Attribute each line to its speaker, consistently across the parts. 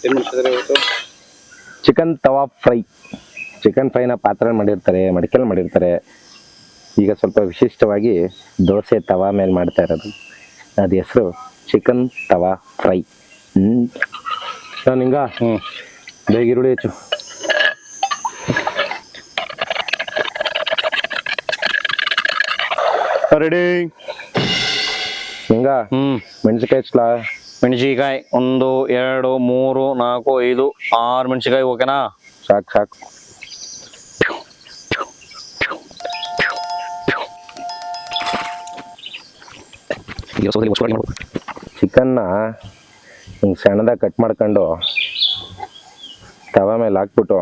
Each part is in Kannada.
Speaker 1: ಏನು ಮಾಡ್ತಿದ್ದಾರೆ ಇವತ್ತು?
Speaker 2: ಚಿಕನ್ ತವಾ ಫ್ರೈ. ಚಿಕನ್ ಫ್ರೈನ ಪಾತ್ರೆ ಮಾಡಿರ್ತಾರೆ, ಮಡಿಕೆಲ್ ಮಾಡಿರ್ತಾರೆ. ಈಗ ಸ್ವಲ್ಪ ವಿಶಿಷ್ಟವಾಗಿ ದೋಸೆ ತವಾ ಮೇಲೆ ಮಾಡ್ತಾ ಇರೋದು. ಅದು ಹೆಸರು ಚಿಕನ್ ತವಾ ಫ್ರೈ. ನಿಂಗ ಬೇಗ ಈರುಳ್ಳಿ ಹೆಚ್ಚು.
Speaker 1: ರೆಡಿ.
Speaker 2: ನಿಂಗ ಮೆಣಸಿಕಾಯಿ ಹಚ್ಚಲಾ?
Speaker 1: ಮೆಣಸಿಕಾಯಿ 1 2 3 4 5 6 ಮೆಣಸಿಕಾಯಿ. ಓಕೆನಾ?
Speaker 2: ಸಾಕು ಸಾಕು. ಚಿಕನ್ನ ಹಿಂಗೆ ಸಣ್ಣದಾಗಿ ಕಟ್ ಮಾಡ್ಕೊಂಡು ತವ ಮೇಲೆ ಹಾಕ್ಬಿಟ್ಟು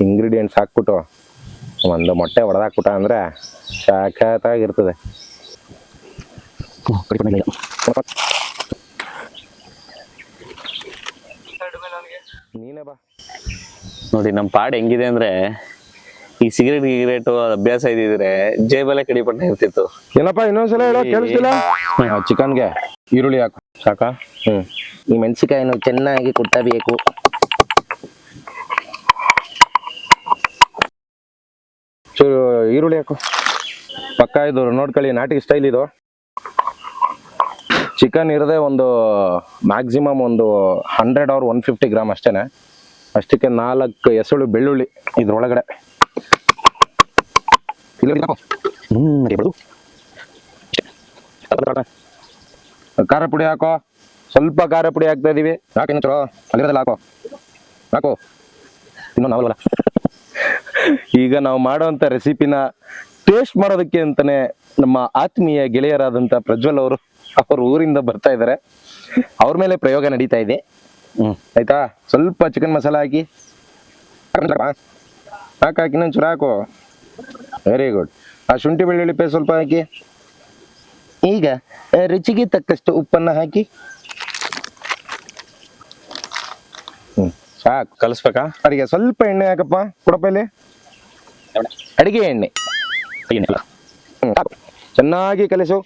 Speaker 2: ಇಂಗ್ರೀಡಿಯೆಂಟ್ಸ್ ಹಾಕ್ಬಿಟ್ಟು ಒಂದು ಮೊಟ್ಟೆ ಹೊಡೆದಾಕ್ಬಿಟ್ಟ ಅಂದರೆ ಸಾಕಾಗಿರ್ತದೆ. ನೀನೇ ಬಾ.
Speaker 1: ನೋಡಿ ನಮ್ಮ ಪಾಡ್ ಹೆಂಗಿದೆ ಅಂದ್ರೆ, ಈ ಸಿಗರೇಟ್ ಅಭ್ಯಾಸ ಇದ್ದಿದ್ರೆ ಜೇಬಲ್ಲೇ ಕಡಿಪಟ್ಟ ಇರ್ತಿತ್ತು.
Speaker 2: ಏನಪ್ಪ ಇನ್ನೊಂದ್ಸಲ ಹೇಳೋ, ಕೇಳಿಸ್ತಿಲ್ಲ? ಚಿಕನ್ಗೆ ಈರುಳ್ಳಿ ಹಾಕು. ಸಾಕಾ? ಈ ಮೆಣಸಿಕಾಯಿನ ಚೆನ್ನಾಗಿ ಕುಟ್ಟಬೇಕು. ಚೂರು ಈರುಳ್ಳಿ ಹಾಕು. ಪಕ್ಕ ಇದು ನೋಡ್ಕೊಳ್ಳಿ, ನಾಟಿ ಸ್ಟೈಲ್ ಇದು. ಚಿಕನ್ ಇರದೆ ಒಂದು ಮ್ಯಾಕ್ಸಿಮಮ್ ಒಂದು 100 or 150 ಗ್ರಾಮ್ ಅಷ್ಟೇನೆ. ಅಷ್ಟಕ್ಕೆ 4 ಎಸಳು ಬೆಳ್ಳುಳ್ಳಿ ಇದ್ರೊಳಗಡೆ. ಖಾರ ಪುಡಿ ಹಾಕೋ. ಸ್ವಲ್ಪ ಖಾರ ಪುಡಿ ಹಾಕ್ತಾ ಇದೀವಿ. ಯಾಕೆ ಚಲೋ ಅಲ್ಲಿರೋದಲ್ಲ ಹಾಕೋ ಹಾಕೋ. ಇನ್ನು ನಾವಲ್ಲ. ಈಗ ನಾವು ಮಾಡೋಂಥ ರೆಸಿಪಿನ ಟೇಸ್ಟ್ ಮಾಡೋದಕ್ಕೆ ಅಂತಾನೆ ನಮ್ಮ ಆತ್ಮೀಯ ಗೆಳೆಯರಾದಂಥ ಪ್ರಜ್ವಲ್ ಅವರು ಊರಿಂದ ಬರ್ತಾ ಇದ್ದಾರೆ. ಅವ್ರ ಮೇಲೆ ಪ್ರಯೋಗ ನಡೀತಾ ಇದೆ. ಆಯ್ತಾ? ಸ್ವಲ್ಪ ಚಿಕನ್ ಮಸಾಲ ಹಾಕಿ ಹಾಕಿ ಇನ್ನೊಂಚೂರು ಹಾಕು. Very good. ಆ ಶುಂಠಿ ಬೆಳ್ಳುಳ್ಳಿ ಪೇಸ್ಟ್ ಸ್ವಲ್ಪ ಹಾಕಿ. ಈಗ ರುಚಿಗೆ ತಕ್ಕಷ್ಟು ಉಪ್ಪನ್ನ ಹಾಕಿ. ಸಾಕು.
Speaker 1: ಕಲಿಸ್ಬೇಕಾ?
Speaker 2: ಅಡಿಗೆ ಸ್ವಲ್ಪ ಎಣ್ಣೆ ಹಾಕಪ್ಪ. ಕೊಡಪ್ಪ ಇಲ್ಲಿ ಅಡಿಗೆ ಎಣ್ಣೆ. ಚೆನ್ನಾಗಿ ಕಲಿಸು.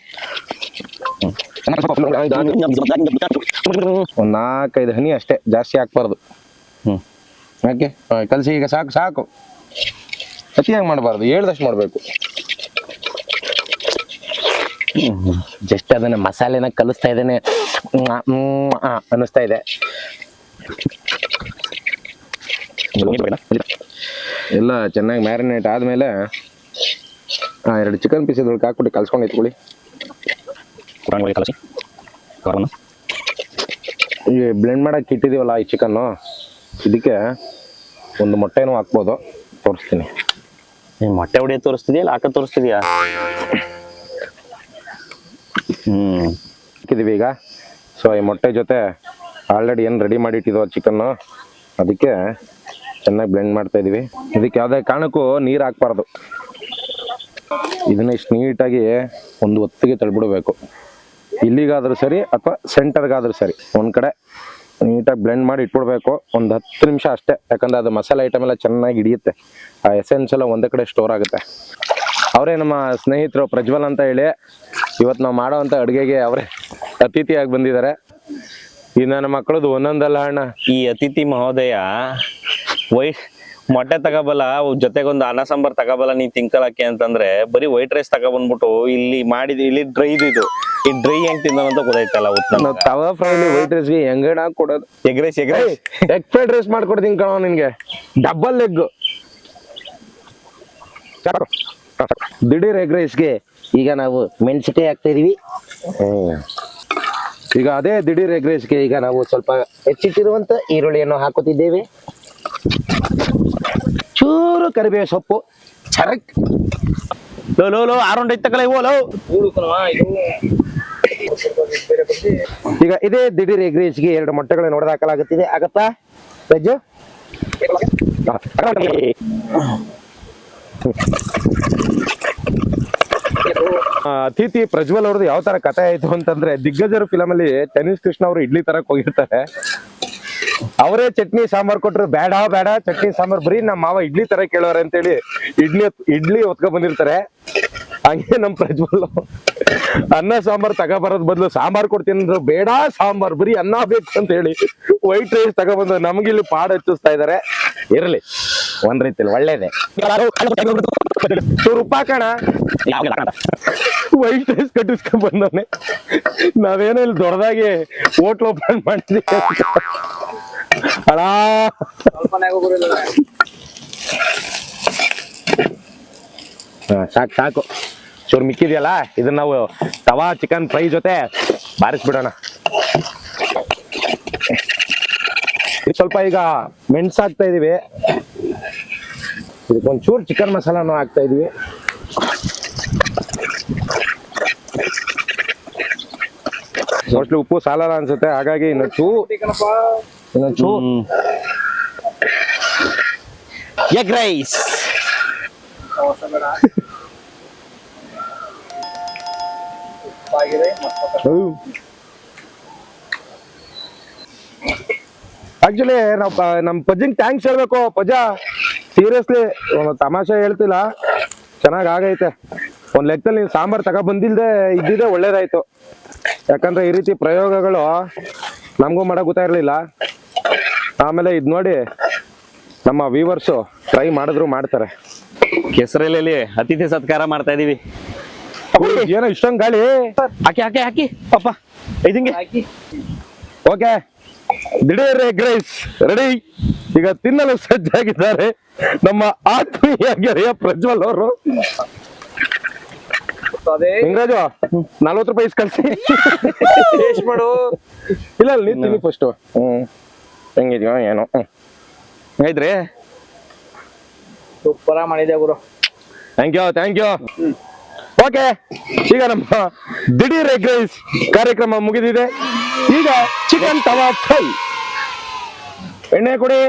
Speaker 2: ಒಂದು 4-5 ಹನಿ ಅಷ್ಟೇ, ಜಾಸ್ತಿ ಹಾಕ್ಬಾರ್ದು. ಯಾಕೆ ಕಲಸಿ. ಈಗ ಸಾಕು ಸಾಕು. ಅತಿಯಾಗಿ ಮಾಡಬಾರ್ದು, ಹೇಳ್ದಷ್ಟು ಮಾಡಬೇಕು. ಜಸ್ಟ್ ಅದನ್ನ ಮಸಾಲೆನ ಕಲಿಸ್ತಾ ಇದ್ದೇನೆ ಅನ್ನಿಸ್ತಾ ಇದೆ. ಎಲ್ಲ ಚೆನ್ನಾಗಿ ಮ್ಯಾರಿನೇಟ್ ಆದ್ಮೇಲೆ 2 ಚಿಕನ್ ಪೀಸ್ ಇದ್ರೊಳಗೆ ಹಾಕ್ಬಿಟ್ಟು ಕಲ್ಸ್ಕೊಂಡು ಇಟ್ಕೊಳ್ಳಿ. ಈ ಬ್ಲೆಂಡ್ ಮಾಡಕ್ಕೆ ಇಟ್ಟಿದೀವಲ್ಲ ಈ ಚಿಕನ್ನು, ಇದಕ್ಕೆ ಒಂದು ಮೊಟ್ಟೆನೂ ಹಾಕ್ಬೋದು. ತೋರಿಸ್ತೀನಿ.
Speaker 1: ಮೊಟ್ಟೆ ಹೊಡಿಯ ತೋರಿಸ್ತಿದ್ಯಾ ಇಲ್ಲ ಹಾಕ ತೋರಿಸ್ತಿದ್ಯಾ?
Speaker 2: ಹಾಕಿದೀವಿ ಈಗ. ಸೊ ಈ ಮೊಟ್ಟೆ ಜೊತೆ ಆಲ್ರೆಡಿ ಏನು ರೆಡಿ ಮಾಡಿ ಇಟ್ಟಿದ್ವು ಚಿಕನ್ನು, ಅದಕ್ಕೆ ಚೆನ್ನಾಗಿ ಬ್ಲೆಂಡ್ ಮಾಡ್ತಾ ಇದೀವಿ. ಇದಕ್ಕೆ ಯಾವುದೇ ಕಾರಣಕ್ಕೂ ನೀರು ಹಾಕ್ಬಾರ್ದು. ಇದನ್ನ ಇಷ್ಟು ನೀಟಾಗಿ ಒಂದು ಹೊತ್ತಿಗೆ ತಳ್ಬಿಡ್ಬೇಕು. ಇಲ್ಲಿಗಾದ್ರೂ ಸರಿ ಅಥವಾ ಸೆಂಟರ್ಗಾದ್ರೂ ಸರಿ, ಒಂದ್ ಕಡೆ ನೀಟಾಗಿ ಬ್ಲೆಂಡ್ ಮಾಡಿ ಇಟ್ಬಿಡ್ಬೇಕು. ಒಂದು 10 ನಿಮಿಷ ಅಷ್ಟೇ. ಯಾಕಂದ್ರೆ ಅದು ಮಸಾಲೆ ಐಟಮ್ ಎಲ್ಲ ಚೆನ್ನಾಗಿ ಹಿಡಿಯುತ್ತೆ. ಆ ಎಸೆನ್ಸ್ ಎಲ್ಲ ಒಂದೇ ಕಡೆ ಸ್ಟೋರ್ ಆಗುತ್ತೆ. ಅವರೇ ನಮ್ಮ ಸ್ನೇಹಿತರು ಪ್ರಜ್ವಲ್ ಅಂತ ಹೇಳಿ, ಇವತ್ತು ನಾವು ಮಾಡೋ ಅಂತ ಅಡುಗೆಗೆ ಅವರೇ ಅತಿಥಿಯಾಗಿ ಬಂದಿದ್ದಾರೆ. ಈ ನನ್ನ ಮಕ್ಕಳದು ಒಂದೊಂದಲ್ಲ ಅಣ್ಣ.
Speaker 1: ಈ ಅತಿಥಿ ಮಹೋದಯ ಮೊಟ್ಟೆ ತಗೋಬಲ್ಲ, ಜೊತೆಗೊಂದು ಅನ್ನ ಸಾಂಬಾರ್ ತಗೋಬಲ್ಲ ನೀ ತಿನ್ಕಲಕ್ಕೆ ಅಂತಂದ್ರೆ ಬರೀ ವೈಟ್ ರೈಸ್ ತಗೊಬಂದ್ಬಿಟ್ಟು ಇಲ್ಲಿ ಮಾಡಿದ್ವಿ. ಇಲ್ಲಿ ಡ್ರೈ ಇದು ಈ ಡ್ರೈ ಹೆಂಗ್ ತಿನ್ನೋದಂತ ಗೊತ್ತಾಯ್ತಲ್ಲ.
Speaker 2: ತವಾ ಫ್ರೈಲಿ ವೈಟ್ ರೈಸ್ಗೆ ಹೆಂಗಣ ಕೊಡೋದು?
Speaker 1: Egg rice
Speaker 2: egg fried rice ಮಾಡ್ಕೊಡ್ತೀನಿ ಕಣೋ ನಿನ್ಗೆ. Double egg. ದಿಢೀರ್ ಎಗ್ ರೈಸ್ಗೆ ಈಗ ನಾವು ಮೆಣಸಿಕಾಯಿ ಹಾಕ್ತಾ ಇದೀವಿ. ಈಗ ಅದೇ ದಿಢೀರ್ ಎಗ್ ರೈಸ್ಗೆ ಈಗ ನಾವು ಸ್ವಲ್ಪ ಹೆಚ್ಚಿಟ್ಟಿರುವಂತ ಈರುಳ್ಳಿಯನ್ನು ಹಾಕುತ್ತಿದ್ದೇವೆ. ಚೂರು ಕರಿಬೇವು ಸೊಪ್ಪು. ಚರಕ್
Speaker 1: ಲೋ ಆರೊಂಡ್ ಐತಕಲ್ಲ ಇವು ಲೋ.
Speaker 2: ಈಗ ಇದೇ ದಿಢೀರ್ ಎಗ್ ರೈಸ್ಗೆ 2 ಮೊಟ್ಟೆಗಳನ್ನು ಹೊಡೆದು ಹಾಕಲಾಗುತ್ತಿದೆ. ಆಗತ್ತಾ ವೆಜ್? ಅತಿಥಿ ಪ್ರಜ್ವಲ್ ಅವ್ರದ್ದು ಯಾವ ತರ ಕಥೆ ಆಯ್ತು ಅಂತಂದ್ರೆ, ದಿಗ್ಗಜರು ಫಿಲಮ್ ಅಲ್ಲಿ ಟೆನಿಸ್ ಕೃಷ್ಣ ಅವರು ಇಡ್ಲಿ ತರಕ್ ಹೋಗಿರ್ತಾರೆ. ಅವರೇ ಚಟ್ನಿ ಸಾಂಬಾರ್ ಕೊಟ್ರು. ಬೇಡ ಚಟ್ನಿ ಸಾಂಬಾರ್ ಬರೀ ನಮ್ಮ ಮಾವ ಇಡ್ಲಿ ತರ ಕೇಳೋರೆ ಅಂತೇಳಿ ಇಡ್ಲಿ ಹೊತ್ಕೊಂಡ್ ಬಂದಿರ್ತಾರೆ. ಹಂಗೆ ನಮ್ ಪ್ರಜ್ವಲ್ ಅನ್ನ ಸಾಂಬಾರ್ ತಗೊಬರೋದ್ ಬದಲು ಸಾಂಬಾರ್ ಕೊಡ್ತೀನಿ ಅಂದ್ರೆ ಬೇಡ ಸಾಂಬಾರ್ ಬರೀ ಅನ್ನ ಬೇಕು ಅಂತ ಹೇಳಿ ವೈಟ್ ರೈಸ್ ತಗೊಬಂದು ನಮ್ಗಿಲ್ಲಿ ಪಾಡ್ ಹಚ್ಚಿಸ್ತಾ ಇದಾರೆ. ಇರ್ಲಿ, ಒಂದ್ ರೀತಿಲಿ ಒಳ್ಳೇದೆ. ರೂಪಾಕಣ ವೈಟ್ ರೈಸ್ ಕಟ್ಟಿಸ್ಕೊಂಡ್ ಬಂದವನೆ. ನಾವೇನೋ ಇಲ್ಲಿ ದೊಡ್ಡದಾಗಿ ಹೋಟ್ಲ್ ಓಪನ್ ಮಾಡ್ತೀವಿ ಅಣ್ಣ. ಸಾಕು ಸಾಕು, ಚೂರು ಮಿಕ್ಕಿದೆಯಲ್ಲ ಇದನ್ನ ನಾವು ತವಾ ಚಿಕನ್ ಫ್ರೈ ಜೊತೆ ಬಾರಿಸ್ಬಿಡೋಣ. ಸ್ವಲ್ಪ ಈಗ ಮೆಣಸು ಹಾಕ್ತಾ ಇದೀವಿ, ಇದಕ್ಕೊಂಚೂರು ಚಿಕನ್ ಮಸಾಲಾನು ಹಾಕ್ತಾ ಇದೀವಿ. ಮೋಸ್ಟ್ಲಿ ಉಪ್ಪು ಸಾಲಲ್ಲ ಅನ್ಸುತ್ತೆ, ಹಾಗಾಗಿ ಇನ್ನೊಂಚೂ
Speaker 1: ಎಗ್ ರೈಸ್.
Speaker 2: ಆಕ್ಚುಲಿ ನಾವು ನಮ್ ಪಜ್ಜಿಂಗ್ ಥ್ಯಾಂಕ್ಸ್ ಹೇಳ್ಬೇಕು. ಪಜ್ಜ ಸೀರಿಯಸ್ಲಿ ತಮಾಷೆ ಹೇಳ್ತಿಲ್ಲ, ಚೆನ್ನಾಗ್ ಆಗೈತೆ. ಒಂದ್ ಲೆಕ್ಕದಲ್ಲಿ ನೀನ್ ಸಾಂಬಾರ್ ಬಂದಿಲ್ದೆ ಇದ್ದಿದ್ದೆ ಒಳ್ಳೇದಾಯ್ತು. ಯಾಕಂದ್ರೆ ಈ ರೀತಿ ಪ್ರಯೋಗಗಳು ನಮಗೂ ಮಾಡಕ್ ಗೊತ್ತಾಗಿರ್ಲಿಲ್ಲ. ಆಮೇಲೆ ಇದ್ ನೋಡಿ ನಮ್ಮ ವ್ಯೂವರ್ಸು ಟ್ರೈ ಮಾಡಿದ್ರು ಮಾಡ್ತಾರೆ.
Speaker 1: ಕೆಸರಲ್ಲಿ ಅತಿಥಿ ಸತ್ಕಾರ ಮಾಡ್ತಾ ಇದೀವಿ.
Speaker 2: ಏನೋ ಇಷ್ಟೊಂದು ಗಾಳಿ.
Speaker 1: ಹಾಕಿ ಹಾಕಿ ಹಾಕಿ ಪಾಪ ಐದಿಂಗೆ.
Speaker 2: ಓಕೆ, ದಿಢೀರ್ ಎಗ್ ರೈಸ್ ರೆಡಿ. ಈಗ ತಿನ್ನಲು ಸಜ್ಜಾಗಿದ್ದಾರೆ ನಮ್ಮ ಆತ್ಮೀಯ ಗೆಳೆಯ ಪ್ರಜ್ವಲ್ ಅವರು. ಹಿಂಗರಾಜು 40 ರೂಪಾಯಿ ಕಳ್ಸಿ
Speaker 1: ಟೇಸ್ಟ್ ಮಾಡು.
Speaker 2: ಇಲ್ಲ ನೀನ್ ತಿನ್ನಿ ಫಸ್ಟ್. ಹೆಂಗಿದ್ಯೋ ಏನೋ.
Speaker 1: ಐತ್ರಿ,
Speaker 3: ಸೂಪರ್ ಮಾಡಿದೆ ಗುರು.
Speaker 2: Thank you. ಓಕೆ, ಈಗ ನಮ್ಮ ದಿಢೀರ್ ಎಗ್ ರೈಸ್ ಕಾರ್ಯಕ್ರಮ ಮುಗಿದಿದೆ. ಈಗ ಚಿಕನ್ ತವಾ ಫ್ರೈ. ಎಣ್ಣೆ ಕೊಡಿ.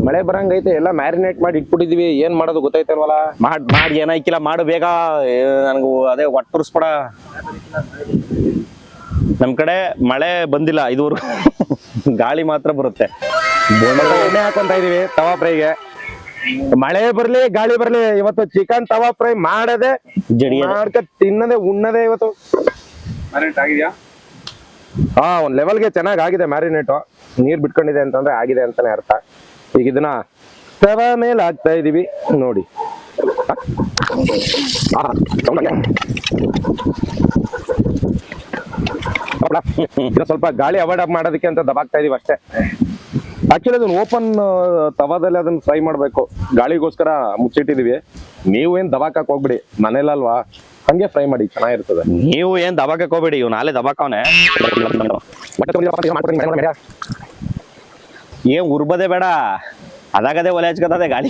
Speaker 2: ಮಳೆ ಬರಂಗೈತೆ, ಎಲ್ಲ ಮ್ಯಾರಿನೇಟ್ ಮಾಡಿ ಇಟ್ಬಿಟ್ಟಿದೀವಿ. ಏನ್ ಮಾಡೋದು ಗೊತ್ತೈತಲ್ವಲ್ಲ.
Speaker 1: ಮಾಡಿ ಏನಾಯ್ಕಿಲ್ಲ, ಮಾಡು ಬೇಗ. ನನಗೂ ಅದೇ ಒಟ್ಟುರ್ಸ್ಬೇಡ. ನಮ್ ಕಡೆ ಮಳೆ ಬಂದಿಲ್ಲ ಇದುವರೆಗೂ, ಗಾಳಿ ಮಾತ್ರ ಬರುತ್ತೆ.
Speaker 2: ಎಣ್ಣೆ ಹಾಕೊಂತ ಇದೀವಿ ತವಾ ಫ್ರೈಗೆ. ಮಳೆ ಬರ್ಲಿ ಗಾಳಿ ಬರ್ಲಿ, ಇವತ್ತು ಚಿಕನ್ ತವಾ ಫ್ರೈ ಮಾಡದೆ ಮಾಡ್ಕ ತಿನ್ನದೆ ಉಣ್ಣದೆ ಇವತ್ತು. ಹಾ, ಒಂದ್ ಲೆವೆಲ್ಗೆ ಚೆನ್ನಾಗ್ ಆಗಿದೆ ಮ್ಯಾರಿನೇಟ್. ನೀರ್ ಬಿಟ್ಕೊಂಡಿದೆ ಅಂತಂದ್ರೆ ಆಗಿದೆ ಅಂತಾನೆ ಅರ್ಥ. ಈಗ ಇದನ್ನ ತವಾ ಮೇಲೆ ಹಾಕ್ತಾ ಇದೀವಿ ನೋಡಿ. ಸ್ವಲ್ಪ ಗಾಳಿ ಅವಾಯ್ಡ್ ಮಾಡೋದಕ್ಕೆ ಅಂತ ದಬಾಕ್ತಾ ಇದೀವಿ ಅಷ್ಟೇ. ಆಕ್ಚುಲಿ ಅದನ್ನ ಓಪನ್ ತವಾದಲ್ಲಿ ಅದನ್ನ ಫ್ರೈ ಮಾಡ್ಬೇಕು. ಗಾಳಿಗೋಸ್ಕರ ಮುಚ್ಚಿಟ್ಟಿದೀವಿ. ನೀವು ಏನ್ ದಬಾಕಕ್ ಹೋಗ್ಬಿಡಿ, ಮನೇಲಲ್ವಾ, ಹಂಗೆ ಫ್ರೈ ಮಾಡಿ, ಚೆನ್ನಾಗಿರ್ತದೆ.
Speaker 1: ನೀವು ಏನ್ ದಬಾಕಕ್ ಹೋಗ್ಬೇಡಿ, ಇವ್ ನಾಳೆ ದಬಾಕವನೆ. ಏನ್ ಉರ್ಬದೆ ಬೇಡ, ಅದಾಗದೆ ಒಲೆ ಹಚ್ಕತದೆ ಗಾಳಿ.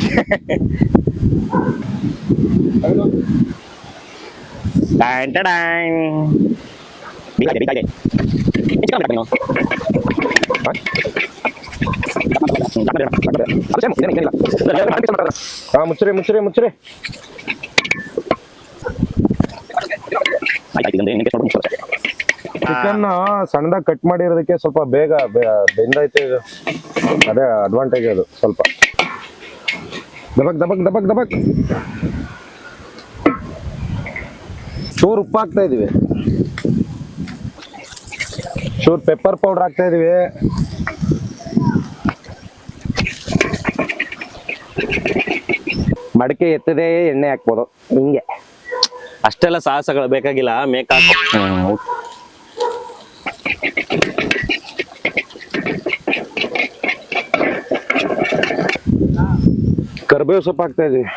Speaker 2: ಮುಚ್ಚ್ರಿ ಮುಚ್ಚ್ರಿ ಮುಚ್ಚ್ರಿ. ಚಿಕನ್ ಸಣ್ಣದಾಗಿ ಕಟ್ ಮಾಡಿರೋದಕ್ಕೆ ಸ್ವಲ್ಪ ಬೇಗ ಬೆಂದೈತೆ ಇದು. ಅದೇ ಅಡ್ವಾಂಟೇಜ್ ಅದು. ಸ್ವಲ್ಪ ದಬಕ್ ದಬಕ್ ದಬಕ್ ದಬಕ್. ಚೂರು ಉಪ್ಪು ಹಾಕ್ತಾ ಇದೀವಿ, ಚೂರು ಪೆಪ್ಪರ್ ಪೌಡರ್ ಹಾಕ್ತಾ ಇದೀವಿ. ಮಡಿಕೆ ಎತ್ತದೇ ಎಣ್ಣೆ ಹಾಕ್ಬೋದು. ಹಿಂಗೆ
Speaker 1: ಅಷ್ಟೆಲ್ಲ ಸಾಹಸಗಳು ಬೇಕಾಗಿಲ್ಲ, ಮೇಕಾಕು.
Speaker 2: ಕರ್ಬೇವು ಸೊಪ್ಪು ಹಾಕ್ತಾ ಇದೀವಿ.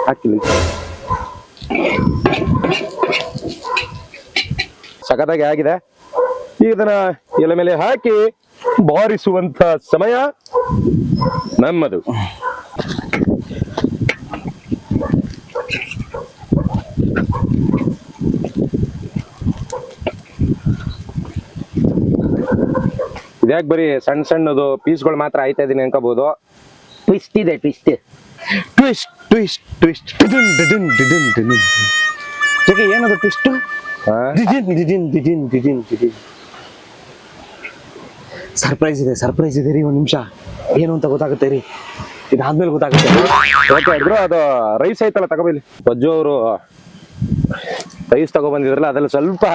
Speaker 2: ಹಾಕಿಲಿ ಸಖತ್ತಾಗಿ ಆಗಿದೆ. ಈಗ ಇದನ್ನ ಎಲೆ ಮೇಲೆ ಹಾಕಿ ಬಾರಿಸುವಂತ ಸಮಯ ನಮ್ಮದು. ಇದ್ಯಾಕೆ ಬರೀ ಸಣ್ಣ ಸಣ್ಣದು ಪೀಸ್ಗಳು ಮಾತ್ರ ಆಯ್ತಾ ಇದೀನಿ ಅನ್ಕೋಬಹುದು. ಟ್ವಿಸ್ಟ್ ಇದೆ, ಟ್ವಿಸ್ಟ್ ಟ್ವಿಸ್ಟ್ ಟ್ವಿಸ್ಟ್ ಟ್ವಿಸ್ಟ್.
Speaker 1: ಏನದು ಟ್ವಿಸ್ಟ್? ಸರ್ಪ್ರೈಸ್ ಇದೆ ರೀ, ಒಂದು ನಿಮಿಷ. ಏನು ಅಂತ ಗೊತ್ತಾಗುತ್ತೆ ರೀ, ಇದಾದ್ಮೇಲೆ ಗೊತ್ತಾಗುತ್ತೆ.
Speaker 2: ಓಕೆ ಇದ್ರು ಅದು ರೈಸ್ ಐತಲ್ಲ ತಗೋಬಲ್ಲಿ. ಬಜ್ಜು ಅವರು ರೈಸ್ ತಗೊಬಂದಿದ್ರಲ್ಲ ಅದ್ರಲ್ಲಿ ಸ್ವಲ್ಪ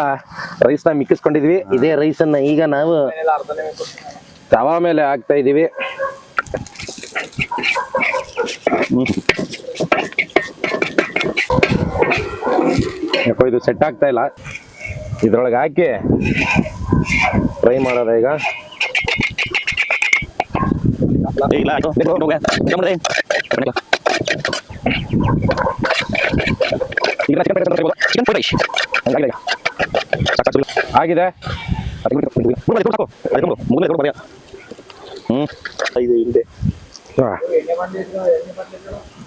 Speaker 2: ರೈಸ್ನ ಮಿಕ್ಕಿಸ್ಕೊಂಡಿದ್ವಿ. ಇದೇ ರೈಸನ್ನ ಈಗ ನಾವು ತವಾ ಮೇಲೆ ಹಾಕ್ತಾ ಇದೀವಿ. ಯಾಕೋ ಇದು ಸೆಟ್ ಆಗ್ತಾ ಇಲ್ಲ. ಇದ್ರೊಳಗೆ ಹಾಕಿ ಫ್ರೈ ಮಾಡೋದ ಈಗ. ಆಗಿದೆ.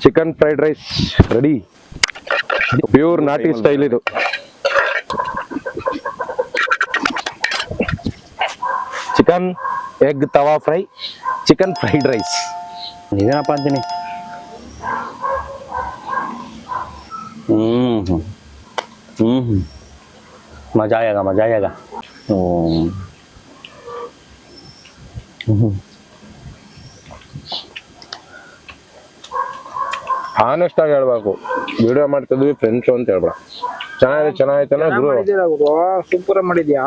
Speaker 2: Chicken fried rice ready. Pure ನಾಟಿ ಸ್ಟೈಲ್ ಇದು. Chicken egg tawa fry, chicken fried rice.
Speaker 1: ಇದೇನಪ್ಪ ಅಂತೀನಿ. मजा आएगा.
Speaker 2: ಆನೆಸ್ಟ್ ಆಗಿ ಹೇಳ್ಬೇಕು, ವಿಡಿಯೋ ಮಾಡ್ತಿದ್ವಿ ಫ್ರೆಂಡ್ಸ್ ಅಂತ ಹೇಳ್ಬೇಡ. ಚೆನ್ನಾಗಿತ್ತು ಗುರು.
Speaker 3: ಸೂಪರ್ ಮಾಡಿದ್ಯಾ.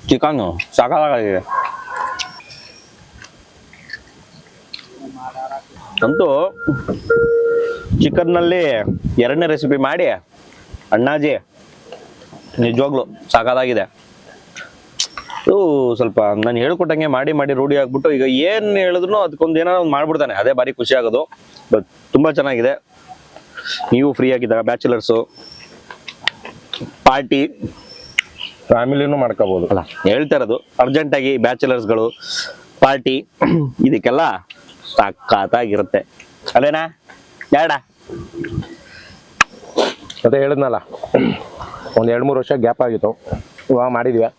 Speaker 1: ಚಿಕನ್ ಸಾಕಾಗಿದೆ ಅಂತೂ. ಚಿಕನ್ ನಲ್ಲಿ ಎರಡನೇ ರೆಸಿಪಿ ಮಾಡಿ ಅಣ್ಣಾಜಿ ನಿಜವಾಗ್ಲು ಸಾಕಾಗಿದೆ. ಸ್ವಲ್ಪ ನಾನು ಹೇಳ್ಕೊಟ್ಟಂಗೆ ಮಾಡಿ ರೂಢಿ ಆಗ್ಬಿಟ್ಟು ಈಗ ಏನ್ ಹೇಳಿದ್ರು ಅದಕ್ಕೊಂದು ಏನೋ ಒಂದು ಮಾಡ್ಬಿಡ್ತಾನೆ. ಅದೇ ಬಾರಿ ಖುಷಿ ಆಗೋದು. ಬಟ್ ತುಂಬಾ ಚೆನ್ನಾಗಿದೆ. ನೀವು ಫ್ರೀ ಆಗಿದ್ದಾಗ ಬ್ಯಾಚುಲರ್ಸು ಪಾರ್ಟಿ
Speaker 2: ಫ್ಯಾಮಿಲಿನೂ ಮಾಡ್ಕೋಬಹುದು
Speaker 1: ಅಲ್ಲ ಹೇಳ್ತಾ ಇರೋದು. ಅರ್ಜೆಂಟ್ ಆಗಿ ಬ್ಯಾಚುಲರ್ಸ್ಗಳು ಪಾರ್ಟಿ ಇದಕ್ಕೆಲ್ಲ ಸಖತ್ತಾಗಿರುತ್ತೆ ಅಲ್ಲೇನಾ ಯಾಡ.
Speaker 2: ಮತ್ತೆ ಹೇಳಿದ್ನಲ್ಲ, ಒಂದು 2-3 ವರ್ಷ ಗ್ಯಾಪ್ ಆಗಿತ್ತು, ಇವಾಗ ಮಾಡಿದ್ವಿ.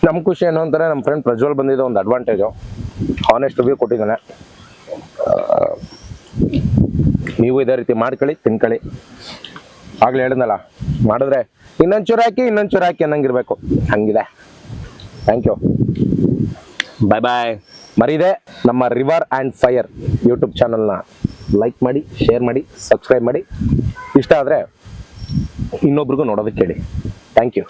Speaker 2: ನಮ್ಮ ಖುಷಿ ಏನು ಅಂತಾರೆ, ನಮ್ಮ ಫ್ರೆಂಡ್ ಪ್ರಜ್ವಲ್ ಬಂದಿದ್ದ ಒಂದು ಅಡ್ವಾಂಟೇಜು, ಆನೆಸ್ಟ್ ರಿವ್ಯೂ ಕೊಟ್ಟಿದ್ದಾನೆ. ನೀವು ಇದೇ ರೀತಿ ಮಾಡ್ಕೊಳ್ಳಿ, ತಿನ್ಕೊಳ್ಳಿ. ಆಗ್ಲೇ ಹೇಳಿದ್ನಲ್ಲ, ಮಾಡಿದ್ರೆ ಇನ್ನೊಂಚೂರು ಹಾಕಿ ಅನ್ನಂಗಿರ್ಬೇಕು, ಹಂಗಿದೆ. Thank you,
Speaker 1: bye.
Speaker 2: ಮರಿದೆ ನಮ್ಮ ರಿವರ್ ಆ್ಯಂಡ್ ಫೈರ್ ಯೂಟ್ಯೂಬ್ ಚಾನಲ್ನ ಲೈಕ್ ಮಾಡಿ, ಶೇರ್ ಮಾಡಿ, ಸಬ್ಸ್ಕ್ರೈಬ್ ಮಾಡಿ. ಇಷ್ಟ ಆದರೆ ಇನ್ನೊಬ್ರಿಗೂ ನೋಡೋದಕ್ಕೆ ಹೇಳಿ. Thank you.